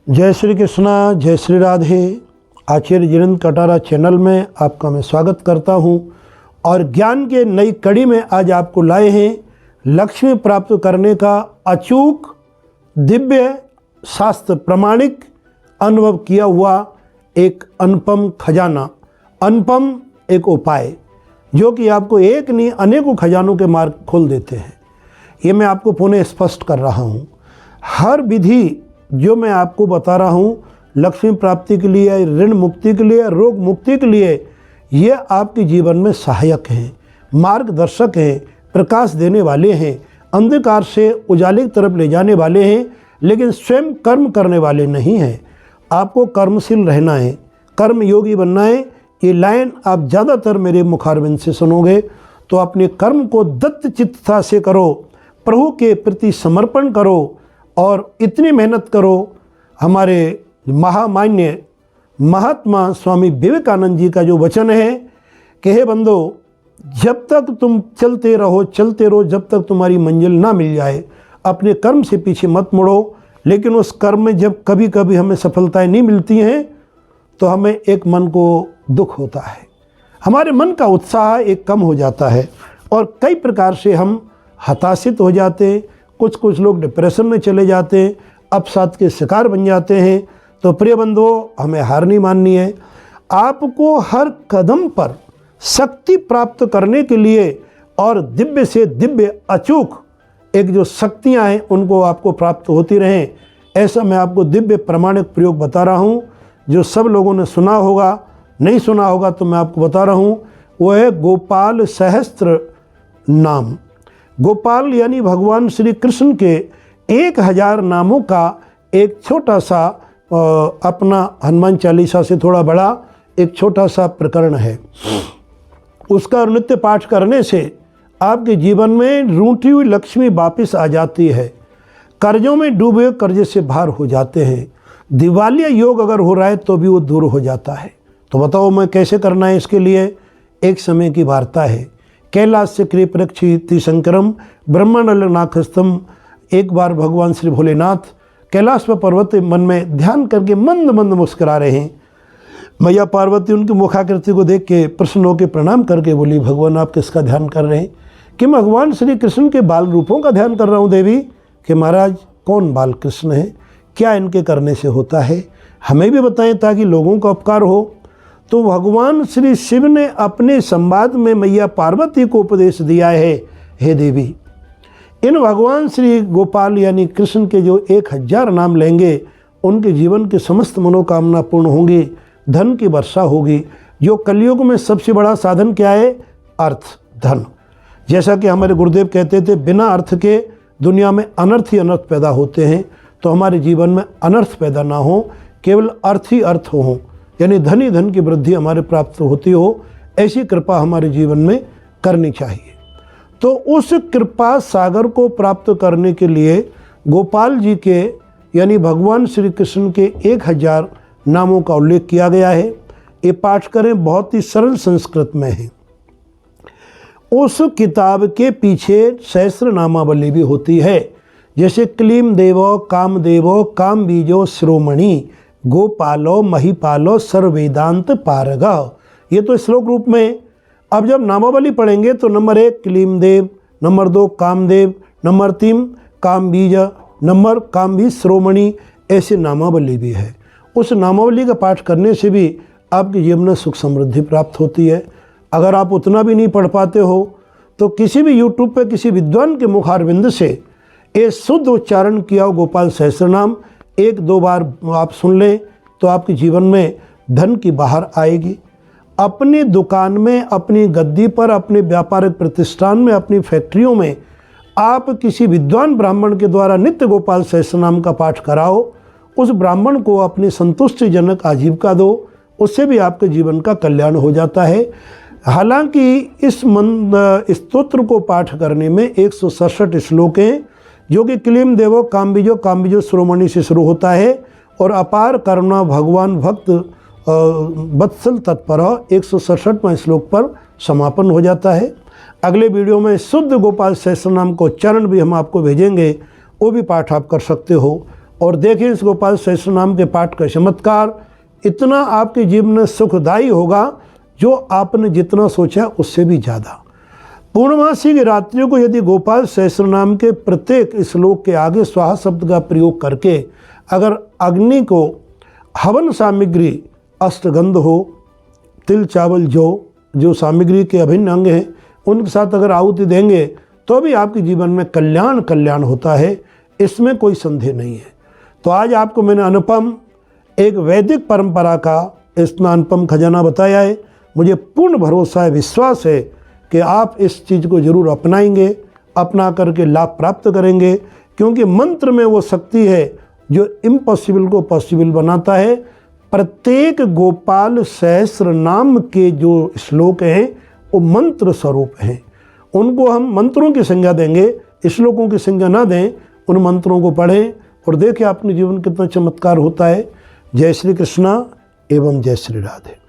जय श्री कृष्णा, जय श्री राधे। आचार्य जिनेंद्र कटारा चैनल में आपका मैं स्वागत करता हूं और ज्ञान के नई कड़ी में आज आपको लाए हैं लक्ष्मी प्राप्त करने का अचूक दिव्य शास्त्र प्रमाणिक अनुभव किया हुआ एक अनुपम खजाना, अनुपम एक उपाय जो कि आपको एक नहीं अनेकों खजानों के मार्ग खोल देते हैं। ये मैं आपको पुनः स्पष्ट कर रहा हूँ। हर विधि जो मैं आपको बता रहा हूँ लक्ष्मी प्राप्ति के लिए, ऋण मुक्ति के लिए, रोग मुक्ति के लिए, ये आपके जीवन में सहायक हैं, मार्गदर्शक हैं, प्रकाश देने वाले हैं, अंधकार से उजाले की तरफ ले जाने वाले हैं, लेकिन स्वयं कर्म करने वाले नहीं हैं। आपको कर्मशील रहना है, कर्म योगी बनना है। ये लाइन आप ज़्यादातर मेरे मुखारबिंद से सुनोगे तो अपने कर्म को दत्त चित्तता से करो, प्रभु के प्रति समर्पण करो और इतनी मेहनत करो। हमारे महामान्य महात्मा स्वामी विवेकानंद जी का जो वचन है कि हे बंदो, जब तक तुम चलते रहो, जब तक तुम्हारी मंजिल ना मिल जाए, अपने कर्म से पीछे मत मुड़ो। लेकिन उस कर्म में जब कभी कभी हमें सफलताएं नहीं मिलती हैं तो हमें एक मन को दुख होता है, हमारे मन का उत्साह एक कम हो जाता है और कई प्रकार से हम हताशित हो जाते हैं। कुछ लोग डिप्रेशन में चले जाते हैं, अवसाद के शिकार बन जाते हैं। तो प्रिय बंधुओं, हमें हार नहीं माननी है। आपको हर कदम पर शक्ति प्राप्त करने के लिए और दिव्य से दिव्य अचूक एक जो शक्तियां हैं उनको आपको प्राप्त होती रहें, ऐसा मैं आपको दिव्य प्रमाणिक प्रयोग बता रहा हूं। जो सब लोगों ने सुना होगा, नहीं सुना होगा तो मैं आपको बता रहा हूं, वो है गोपाल सहस्त्र नाम। गोपाल यानी भगवान श्री कृष्ण के 1000 नामों का एक छोटा सा अपना हनुमान चालीसा से थोड़ा बड़ा एक छोटा सा प्रकरण है। उसका नित्य पाठ करने से आपके जीवन में रूठी हुई लक्ष्मी वापस आ जाती है। कर्जों में डूबे कर्जे से बाहर हो जाते हैं। दिवालिया योग अगर हो रहा है तो भी वो दूर हो जाता है। तो बताओ मैं कैसे करना है? इसके लिए एक समय की वार्ता है। कैलाश से कृपरक्षिति शंकरम ब्रह्मांडनाथस्तम। एक बार भगवान श्री भोलेनाथ कैलाश पर पर्वत मन में ध्यान करके मंद मंद मुस्कुरा रहे हैं। मैया पार्वती उनकी मुखाकृति को देख के प्रसन्न होकर प्रणाम करके बोली, भगवान आप किसका ध्यान कर रहे हैं? कि भगवान श्री कृष्ण के बाल रूपों का ध्यान कर रहा हूँ देवी। कि महाराज कौन बाल कृष्ण है, क्या इनके करने से होता है, हमें भी बताएं ताकि लोगों का उपकार हो। तो भगवान श्री शिव ने अपने संवाद में मैया पार्वती को उपदेश दिया है, हे देवी, इन भगवान श्री गोपाल यानी कृष्ण के जो 1000 नाम लेंगे उनके जीवन के समस्त मनोकामना पूर्ण होंगी, धन की वर्षा होगी। जो कलयुग में सबसे बड़ा साधन क्या है? अर्थ, धन। जैसा कि हमारे गुरुदेव कहते थे, बिना अर्थ के दुनिया में अनर्थ ही अनर्थ पैदा होते हैं। तो हमारे जीवन में अनर्थ पैदा ना हो, केवल अर्थ ही अर्थ हो, यानी धन ही धन की वृद्धि हमारे प्राप्त होती हो, ऐसी कृपा हमारे जीवन में करनी चाहिए। तो उस कृपा सागर को प्राप्त करने के लिए गोपाल जी के यानी भगवान श्री कृष्ण के 1000 नामों का उल्लेख किया गया है। ये पाठ करें, बहुत ही सरल संस्कृत में है। उस किताब के पीछे सहस्त्र नामावली भी होती है, जैसे क्लीम देवो काम देवो काम बीजो श्रोमणि गोपालो महिपालो सर्ववेदांत पारग। ये तो श्लोक रूप में। अब जब नामावली पढ़ेंगे तो नंबर 1 क्लीम देव, नंबर 2 कामदेव, नंबर 3 काम बीज, नंबर काम बीज श्रोमणि, ऐसे नामावली भी है। उस नामावली का पाठ करने से भी आपके जीवन में सुख समृद्धि प्राप्त होती है। अगर आप उतना भी नहीं पढ़ पाते हो तो किसी भी यूट्यूब पे किसी विद्वान के मुखारविंद से ये शुद्ध उच्चारण किया हो गोपाल सहस्त्र नाम 1-2 बार आप सुन लें तो आपके जीवन में धन की बाहर आएगी। अपनी दुकान में, अपनी गद्दी पर, अपने व्यापारिक प्रतिष्ठान में, अपनी फैक्ट्रियों में आप किसी विद्वान ब्राह्मण के द्वारा नित्य गोपाल सहस्त्र नाम का पाठ कराओ। उस ब्राह्मण को अपनी संतुष्टिजनक आजीविका दो, उससे भी आपके जीवन का कल्याण हो जाता है। हालांकि इस स्तोत्र को पाठ करने में 167 श्लोक हैं, जो कि क्लीम देवो काम बीजो श्रोमणि से शुरू होता है और अपार करुणा भगवान भक्त वत्सल तत्पर 167वें श्लोक पर समापन हो जाता है। अगले वीडियो में शुद्ध गोपाल सहस्त्र नाम को उच्चारण भी हम आपको भेजेंगे, वो भी पाठ आप कर सकते हो। और देखिए इस गोपाल सहस्त्र नाम के पाठ का चमत्कार इतना आपके जीवन में सुखदायी होगा जो आपने जितना सोचा उससे भी ज़्यादा। पूर्णमासी की रात्रियों को यदि गोपाल सहस्त्र नाम के प्रत्येक श्लोक के आगे स्वाहा शब्द का प्रयोग करके अगर अग्नि को हवन सामग्री अष्टगंध हो, तिल चावल जो सामग्री के अभिन्न अंग हैं उनके साथ अगर आहुति देंगे तो भी आपके जीवन में कल्याण होता है, इसमें कोई संदेह नहीं है। तो आज आपको मैंने अनुपम एक वैदिक परंपरा का इतना अनुपम खजाना बताया है। मुझे पूर्ण भरोसा है, विश्वास है कि आप इस चीज़ को ज़रूर अपनाएंगे, अपना करके लाभ प्राप्त करेंगे, क्योंकि मंत्र में वो शक्ति है जो इम्पॉसिबल को पॉसिबल बनाता है। प्रत्येक गोपाल सहस्त्र नाम के जो श्लोक हैं वो मंत्र स्वरूप हैं, उनको हम मंत्रों की संज्ञा देंगे, श्लोकों की संज्ञा ना दें। उन मंत्रों को पढ़ें और देखें अपने जीवन कितना चमत्कार होता है। जय श्री कृष्णा एवं जय श्री राधे।